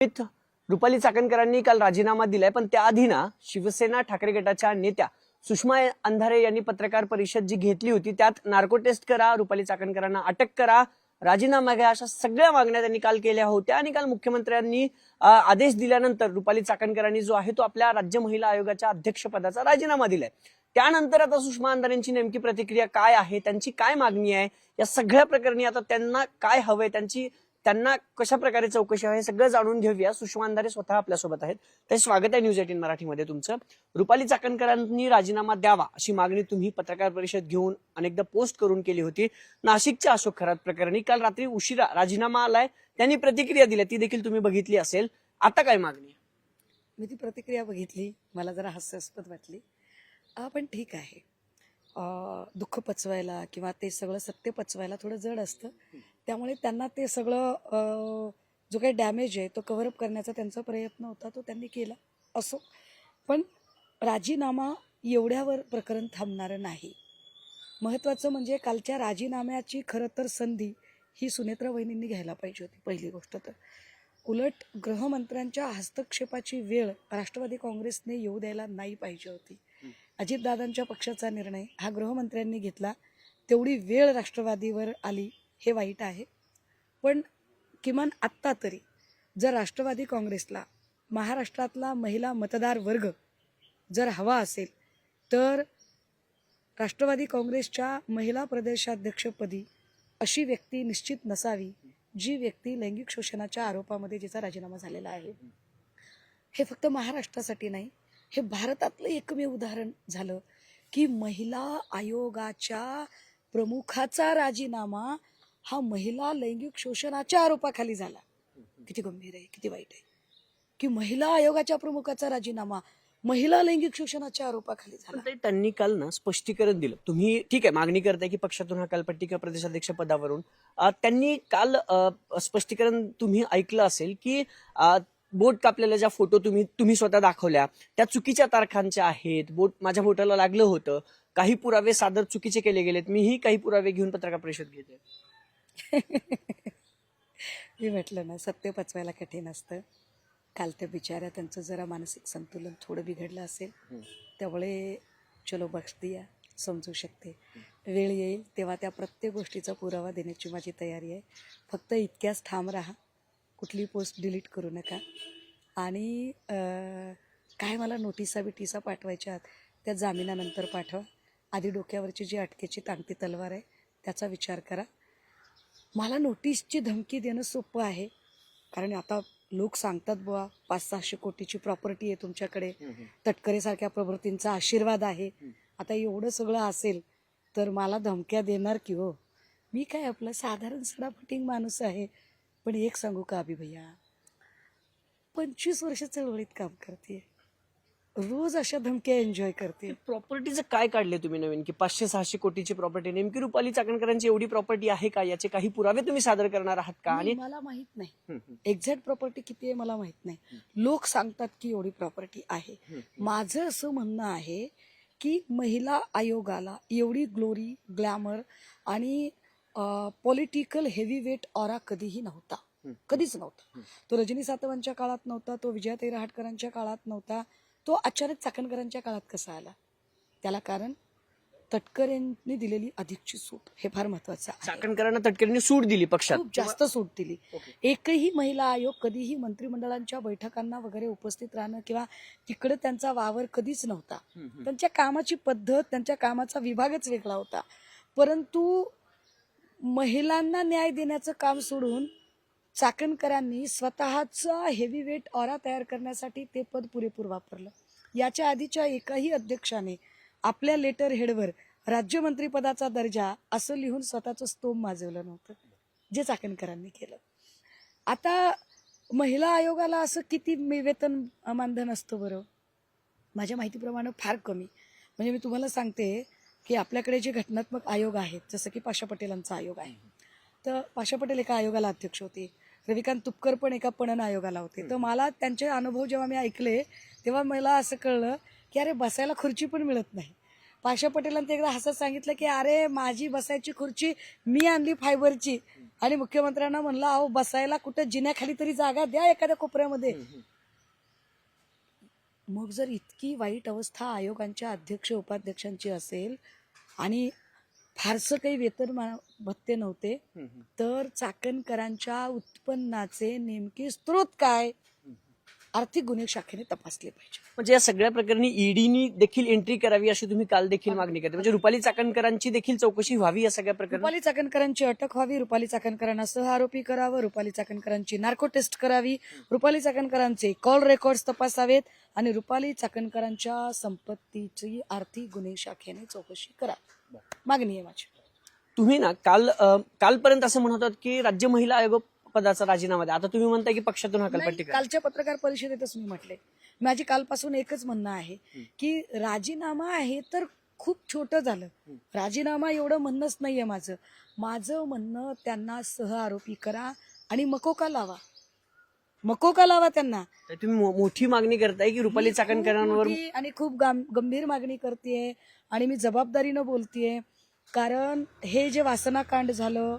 रुपाली चाकणकरांनी काल राजीनामा दिलाय, पण त्याआधी ना शिवसेना ठाकरे गटाच्या नेत्या सुषमा अंधारे यांनी पत्रकार परिषद जी घेतली होती त्यात नार्को टेस्ट करा, रुपाली चाकणकरांना अटक करा, राजीनामा घ्या, अशा सगळ्या मागण्या त्यांनी काल केल्या होत्या. आणि काल मुख्यमंत्र्यांनी आदेश दिल्यानंतर रुपाली चाकणकरांनी जो आहे तो आपल्या राज्य महिला आयोगाच्या अध्यक्षपदाचा राजीनामा दिलाय. त्यानंतर आता सुषमा अंधारेंची नेमकी प्रतिक्रिया काय आहे, त्यांची काय मागणी आहे, या सगळ्या प्रकरणी आता त्यांना काय हवंय, त्यांना कशा प्रकारे चौकशी आहे, हे सगळं जाणून घेऊया. सुषमा अंधारे स्वतः आपल्यासोबत आहेत. तर स्वागत आहे न्यूज 18 मराठीमध्ये तुमचं. रुपाली चाकणकरांनी राजीनामा द्यावा अशी मागणी तुम्ही पत्रकार परिषद घेऊन अनेकदा पोस्ट करून केली होती. नाशिकच्या अशोक खरात प्रकरणी काल रात्री उशिरा राजीनामा आलाय, त्यांनी प्रतिक्रिया दिली, ती देखील तुम्ही बघितली असेल. आता काय मागणी? मी ती प्रतिक्रिया बघितली, मला जरा हास्यास्पद वाटली. पण ठीक आहे, दुःख पचवायला किंवा ते सगळं सत्य पचवायला थोडं जड असतं. त्यामुळे त्यांना ते सगळं जो काही डॅमेज आहे तो कव्हरअप करण्याचा त्यांचा प्रयत्न होता, तो त्यांनी केला. असो, पण राजीनामा एवढ्यावर प्रकरण थांबणारं नाही. महत्त्वाचं म्हणजे कालच्या राजीनाम्याची खरं तर संधी ही सुनेत्रा वहिनींनी घ्यायला पाहिजे होती. पहिली गोष्ट तर उलट गृहमंत्र्यांच्या हस्तक्षेपाची वेळ राष्ट्रवादी काँग्रेसने येऊ द्यायला नाही पाहिजे होती. अजितदादांच्या पक्षाचा निर्णय हा गृहमंत्र्यांनी घेतला, तेवढी वेळ राष्ट्रवादीवर आली, हे वाईट आहे. पण किमान आत्ता तरी जर राष्ट्रवादी काँग्रेसला महाराष्ट्रातला महिला मतदार वर्ग जर हवा असेल तर राष्ट्रवादी काँग्रेसच्या महिला प्रदेशाध्यक्षपदी अशी व्यक्ती निश्चित नसावी जी व्यक्ती लैंगिक शोषणाच्या आरोपामध्ये जिचा राजीनामा झालेला आहे. हे फक्त महाराष्ट्रासाठी नाही, हे भारतातलं एकमेव उदाहरण झालं की महिला आयोगाच्या प्रमुखाचा राजीनामा हा महिला लैंगिक शोषणाच्या आरोपाखाली झाला. किती गंभीर आहे, किती वाईट आहे की महिला आयोगाच्या प्रमुखाचा राजीनामा महिला लैंगिक शोषणाच्या आरोपाखाली झाला. त्यांनी काल ना स्पष्टीकरण दिलं. तुम्ही ठीक आहे मागणी करताय की पक्षातून हकालपट्टी किंवा प्रदेशाध्यक्ष पदावरून, त्यांनी काल स्पष्टीकरण तुम्ही ऐकलं असेल की बोट कापलेल्या ज्या फोटो तुम्ही स्वतः दाखवल्या त्या चुकीच्या तारखांच्या आहेत, बोट माझ्या बोटाला लागलं होतं, काही पुरावे सादर चुकीचे केले गेलेत, मीही काही पुरावे घेऊन पत्रकार परिषद घेते. मी म्हटलं ना, सत्य पचवायला कठीण असतं. काल त्या बिचाऱ्या त्यांचं जरा मानसिक संतुलन थोडं बिघडलं असेल, त्यामुळे चलो बख्श दिया, समजू शकते. वेळ येईल तेव्हा त्या प्रत्येक गोष्टीचा पुरावा देण्याची माझी तयारी आहे. फक्त इतक्याच ठाम राहा, कुठली पोस्ट डिलीट करू नका. आणि काय मला नोटिसा पाठवायच्या त्या जामिनानंतर पाठवा. आधी डोक्यावरची जी अटकेची टांगती तलवार आहे त्याचा विचार करा. मला नोटीसची धमकी देणं सोपं आहे, कारण आता लोक सांगतात बुवा 500-600 कोटीची प्रॉपर्टी आहे तुमच्याकडे, तटकरेसारख्या प्रवृत्तींचा आशीर्वाद आहे. आता एवढं सगळं असेल तर मला धमक्या देणार की हो? मी काय आपलं साधारण सडापटिंग माणूस आहे. पण एक सांगू का अभि भैया, 25 वर्ष चळवळीत काम करते, रोज अशा धमक्या एन्जॉय करते. प्रॉपर्टीचं काय काढले तुम्ही नवीन की 500-600 कोटीची प्रॉपर्टी? नेमकी रुपाली चाकणकरांची एवढी प्रॉपर्टी आहे का? याचे काही पुरावे तुम्ही सादर करणार आहात का? आणि मला माहित नाही एक्झॅक्ट प्रॉपर्टी किती आहे, मला माहित नाही. लोक सांगतात की एवढी प्रॉपर्टी आहे. माझं असं म्हणणं आहे की महिला आयोगाला एवढी ग्लोरी, ग्लॅमर आणि पॉलिटिकल हेवीवेट ऑरा कधीही नव्हता, कधीच नव्हता. तो रजनी सातवांच्या काळात नव्हता, तो विजयाताई रहाटकरांच्या काळात नव्हता, तो अचानक चाकणकरांच्या काळात कसा आला? त्याला कारण तटकरेंनी दिलेली अधिकची सूट, हे फार महत्वाचं आहे. चाकणकरांना तटकरेंनी सूट दिली, पक्षात खूप जास्त सूट दिली. एकही महिला आयोग कधीही मंत्रिमंडळांच्या बैठकांना वगैरे उपस्थित राहणं किंवा तिकडे त्यांचा वावर कधीच नव्हता. त्यांच्या कामाची पद्धत, त्यांच्या कामाचा विभागच वेगळा होता. परंतु महिलांना न्याय देण्याचं काम सोडून चाकणकरांनी स्वतःचा हेवीवेट ऑरा तयार करण्यासाठी ते पद पुरेपूर वापरलं. याच्या आधीच्या एकाही अध्यक्षाने आपल्या लेटर हेडवर राज्यमंत्रीपदाचा दर्जा असं लिहून स्वतःचं स्तोम माजवलं नव्हतं, जे चाकणकरांनी केलं. आता महिला आयोगाला असं किती वेतन मानधन असतं बरं? माझ्या माहितीप्रमाणे फार कमी. म्हणजे मी तुम्हाला सांगते की आपल्याकडे जे घटनात्मक आयोग आहेत, जसं की पाशा पटेलांचा आयोग आहे, तर पाशा पटेल एका आयोगाला अध्यक्ष होते, रविकांत तुपकर पण एका पणन आयोगाला होते. तर मला त्यांचे अनुभव जेव्हा मी ऐकले तेव्हा मला असं कळलं की अरे बसायला खुर्ची पण मिळत नाही. पाशा पटेलांनी एकदा हसत सांगितलं की अरे माझी बसायची खुर्ची मी आणली फायबरची आणि मुख्यमंत्र्यांना म्हणलं अहो बसायला कुठं जिन्याखाली तरी जागा द्या एखाद्या कोपऱ्यामध्ये. मग जर इतकी वाईट अवस्था आयोगांच्या अध्यक्ष उपाध्यक्षांची असेल आणि फारसं काही वेतन भत्ते नव्हते, तर चाकणकरांच्या उत्पन्नाचे नेमके स्रोत काय आर्थिक गुन्हे शाखेने तपासले पाहिजे. म्हणजे या सगळ्या प्रकरणी ईडीनी देखील एंट्री करावी अशी तुम्ही काल देखील मागणी करते. म्हणजे रुपाली चाकणकरांची देखील चौकशी व्हावी या सगळ्या प्रकरणी. रुपाली चाकणकरांची अटक व्हावी, रुपाली चाकणकरांना सह आरोपी करावं, रुपाली चाकणकरांची नार्को टेस्ट करावी, रुपाली चाकणकरांचे कॉल रेकॉर्ड्स तपासावेत आणि रुपाली चाकणकरांच्या संपत्तीची आर्थिक गुन्हे शाखेने चौकशी करावी, मागणी आहे माझी. तुम्ही ना कालपर्यंत असं म्हणत होतात की राज्य महिला आयोग पदाचा राजीनामा द्या. आता तुम्ही म्हणताय की पक्षातून हकालपट्टी करा. कालच्या पत्रकार परिषदेतच मी म्हटले, माझी कालपासून एकच म्हणणं आहे की राजीनामा आहे तर खूप छोटं झालं. राजीनामा एवढं म्हणणंच नाहीये माझं म्हणणं त्यांना सह आरोपी करा आणि मकोका लावा त्यांना. तर तुम्ही मोठी मागणी करताय की रुपाली चाकणकरांवर आणि खूप गंभीर मागणी करतेय आणि मी जबाबदारीनं बोलतेय. कारण हे जे वासना कांड झालं,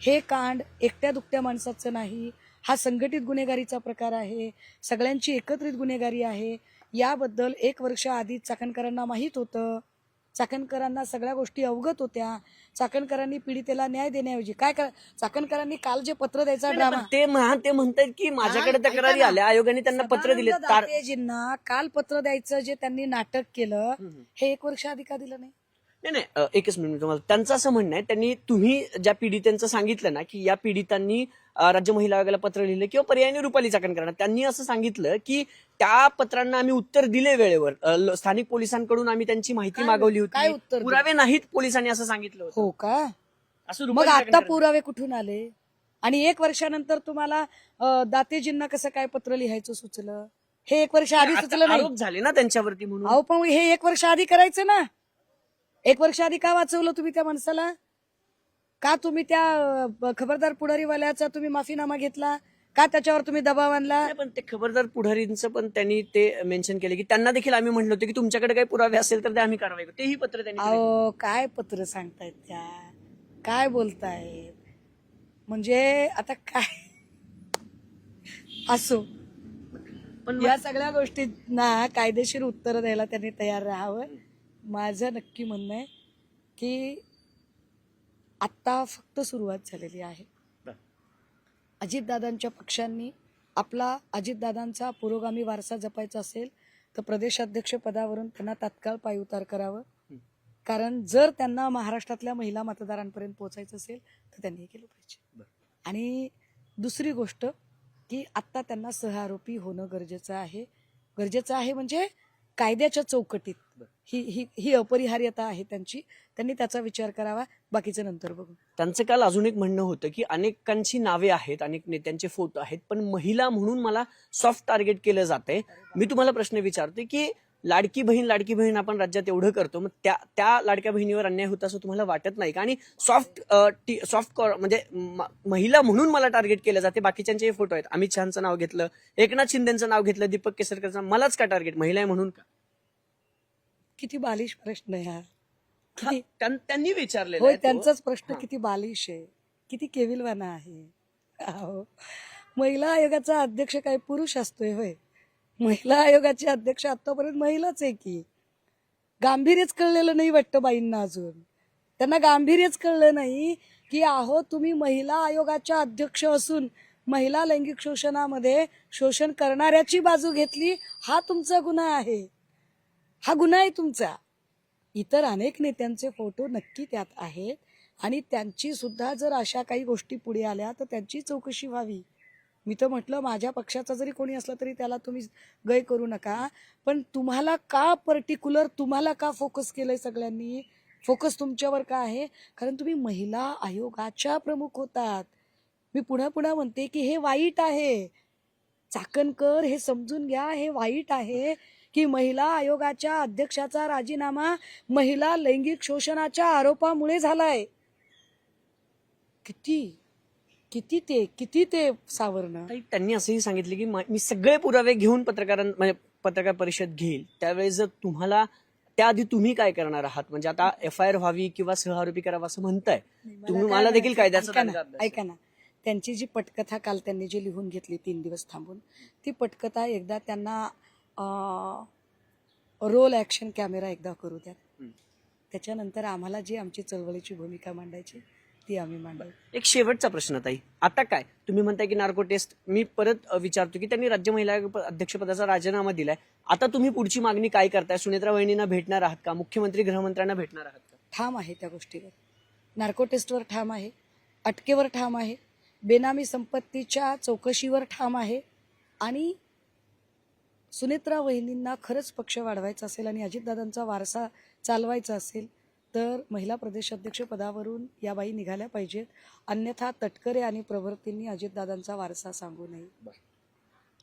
हे कांड एकट्या दुकट्या माणसाचं नाही, हा संघटित गुन्हेगारीचा प्रकार आहे, सगळ्यांची एकत्रित गुन्हेगारी आहे. याबद्दल 1 वर्ष आधी चाकणकरांना माहीत होतं, चाकणकरांना सगळ्या गोष्टी अवगत होत्या. चाकणकरांनी पीडितेला न्याय देण्याऐवजी काय चाकणकरांनी काल जे पत्र द्यायचा ड्रामा, ते म्हणतात की माझ्याकडे तक्रारी आल्या, आयोगाने त्यांना पत्र दिले. दातेजींना काल पत्र द्यायचं जे त्यांनी नाटक केलं, हे 1 वर्ष आधी का दिलं नाही? नाही, एकच मिनिट तुम्हाला. त्यांचं असं म्हणणं आहे, तुम्ही ज्या पीडितांचं सांगितलं ना की या पीडितांनी राज्य महिला आयोगाला पत्र लिहिलं किंवा पर्यायाने रुपाली चाकणकरांना, त्यांनी असं सांगितलं की त्या पत्रांना आम्ही उत्तर दिले वेळेवर, स्थानिक पोलिसांकडून आम्ही त्यांची माहिती मागवली काय होती, उत्तर पुरावे नाहीत पोलिसांनी असं सांगितलं होतं. हो का? असं मग रुपाली आता चाकणकरांनी- पुरावे कुठून आले? आणि 1 वर्षानंतर तुम्हाला दातेजींना कसं काय पत्र लिहायचं सुचलं? हे 1 वर्ष आधी सुचलं आता नाही? आरोप झाले ना त्यांच्यावरती म्हणून. अहो पण हे 1 वर्ष आधी करायचं ना. 1 वर्ष आधी का वाचवलं तुम्ही त्या माणसाला? का तुम्ही त्या खबरदार पुढारीवाल्याचा तुम्ही माफीनामा घेतला? का त्याच्यावर तुम्ही दबाव आणला? नाही, पण ते खबरदार पुढारींचं पण त्यांनी ते मेन्शन केले की त्यांना देखील आम्ही म्हटलं होतं की तुमच्याकडे काही पुरावे असेल तर ते आम्ही कारवाई करू. तेही पत्र त्यांनी दिलं. अहो काय पत्र सांगतायत त्या, काय बोलतायत? म्हणजे आता काय असो, पण या सगळ्या गोष्टींना कायदेशीर उत्तर द्यायला त्यांनी तयार राहावं. माझं नक्की म्हणणं आहे की आत्ता फक्त सुरुवात झालेली आहे. अजितदादांच्या पक्षांनी आपला अजितदादांचा पुरोगामी वारसा जपायचा असेल तर प्रदेशाध्यक्ष पदावरून त्यांना तात्काळ पायउतार करावं. कारण जर त्यांना महाराष्ट्रातल्या महिला मतदारांपर्यंत पोहोचायचं असेल तर त्यांनी हे केलं पाहिजे. आणि दुसरी गोष्ट की आत्ता त्यांना सहआरोपी होणं गरजेचं आहे म्हणजे कायद्याच्या चौकटीत ही अपरिहार्यता आहे त्यांनी त्याचा विचार करावा. बाकीचं नंतर बघू. त्यांचं काल अजून एक म्हणणं होतं की अनेकांची नावे आहेत, अनेक नेत्यांचे फोटो आहेत, पण महिला म्हणून मला सॉफ्ट टार्गेट केलं जातंय. मी तुम्हाला प्रश्न विचारते की लाडकी बहीण आपण राज्यात एवढं करतो, मग त्या लाडक्या बहिणीवर अन्याय होता असं तुम्हाला वाटत नाही का? आणि सॉफ्ट म्हणजे महिला म्हणून मला टार्गेट केलं जाते. बाकीच्यांचे फोटो आहेत, अमित शहाचं नाव घेतलं, एकनाथ शिंदेचं नाव घेतलं, दीपक केसरकरचं, मलाच का टार्गेट महिला आहे म्हणून का? किती बालिश प्रश्न आहे हा. त्यांनी विचारलेला होय, आहे तो. त्यांचाच प्रश्न किती बालिश आहे, किती केविलवाना आहे. अहो, महिला आयोगाचा अध्यक्ष काय पुरुष असतोय होय? महिला आयोगाचे अध्यक्ष आतापर्यंत महिलाच आहे की. गांभीर्यच कळलेलं नाही वाटतं बाईंना अजून. त्यांना गांभीर्यच कळलं नाही की अहो तुम्ही महिला आयोगाच्या अध्यक्ष असून महिला लैंगिक शोषणामध्ये शोषण करणाऱ्याची बाजू घेतली, हा तुमचा गुन्हा आहे. हा गुन्हा आहे तुमचा. इतर अनेक नेत्यांचे फोटो नक्की त्यात आहेत आणि त्यांची सुद्धा जर अशा काही गोष्टी पुढे आल्या तर त्यांची चौकशी व्हावी. मी तर म्हटलं माझ्या पक्षाचा जरी कोणी असला तरी त्याला तुम्ही गय करू नका, पण तुम्हाला का फोकस केलंय सगळ्यांनी? फोकस तुमच्यावर का आहे? कारण तुम्ही महिला आयोगाच्या प्रमुख होतात. मी पुन्हा म्हणते की हे वाईट आहे. चाकणकर हे समजून घ्या, हे वाईट आहे की महिला आयोगाच्या अध्यक्षाचा राजीनामा महिला लैंगिक शोषणाच्या आरोपामुळे झालाय. किती ते सावरणं. त्यांनी असंही सांगितलं की मी सगळे पुरावे घेऊन पत्रकार परिषद घेईल, त्यावेळेस जर तुम्हाला त्याआधी तुम्ही काय करणार आहात? म्हणजे आता FIR व्हावी किंवा सहआरोपी करावं असं म्हणताय मला तुम्ही, काय मला देखील म्हणायचं, कायद्याचा ऐका ना, दणका अभ्यास आहे. ऐका ना, त्यांची जी पटकथा काल त्यांनी जी लिहून घेतली 3 दिवस थांबून, ती पटकथा एकदा त्यांना रोल ऍक्शन कॅमेरा एकदा करू द्या. हम्म. त्याच्यानंतर आम्हाला जी आमची चळवळीची भूमिका मांडायची ती आम्ही मांडू. एक शेवटचा प्रश्न ताई, आता काय तुम्ही म्हणताय की नार्को टेस्ट, मी परत विचारतो की त्यांनी राज्य महिला अध्यक्षपदाचा राजीनामा दिलाय, आता तुम्ही पुढची मागणी काय करताय? सुनेत्रा वहिनींना भेटणार आहात का? मुख्यमंत्री गृहमंत्र्यांना भेटणार आहात का? ठाम आहे त्या गोष्टीवर, नार्को टेस्टवर ठाम आहे, अटकेवर ठाम आहे, बेनामी संपत्तीच्या चौकशीवर ठाम आहे. आणि सुनेत्रा वहिनींना खरंच पक्ष वाढवायचा असेल आणि अजितदादांचा वारसा चालवायचा असेल तर महिला प्रदेशाध्यक्ष पदावरून या बाई निघाल्या पाहिजेत. अन्यथा तटकरे आणि प्रवर्तींनी अजितदादांचा वारसा सांगू नये.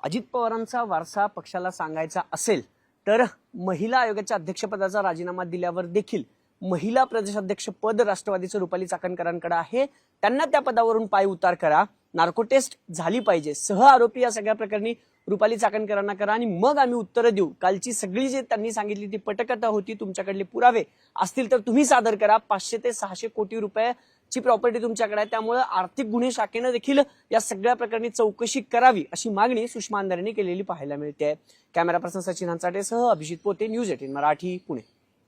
अजित पवारांचा वारसा पक्षाला सांगायचा असेल तर महिला आयोगाच्या अध्यक्षपदाचा राजीनामा दिल्यावर देखील महिला प्रदेशाध्यक्ष पद राष्ट्रवादीचं रुपाली चाकणकरांकडे आहे. त्यांना त्या पदावरून पाय उतार करा, नार्को टेस्ट झाली पाहिजे, सह आरोपी या सगळ्या प्रकरणी रुपाली चाकणकरांना करा आणि मग आम्ही उत्तरं देऊ. कालची सगळी जी त्यांनी सांगितली ती पटकथा होती, तुमच्याकडले पुरावे असतील तर तुम्ही सादर करा. 500 ते 600 कोटी रुपयाची प्रॉपर्टी तुमच्याकडे आहे, त्यामुळे आर्थिक गुन्हे शाखेनं देखील या सगळ्या प्रकरणी चौकशी करावी अशी मागणी सुषमा अंधारेंनी केलेली पाहायला मिळते. कॅमेरा पर्सन सचिन हंचाटेसह अभिजित पोते, न्यूज 18 मराठी, पुणे.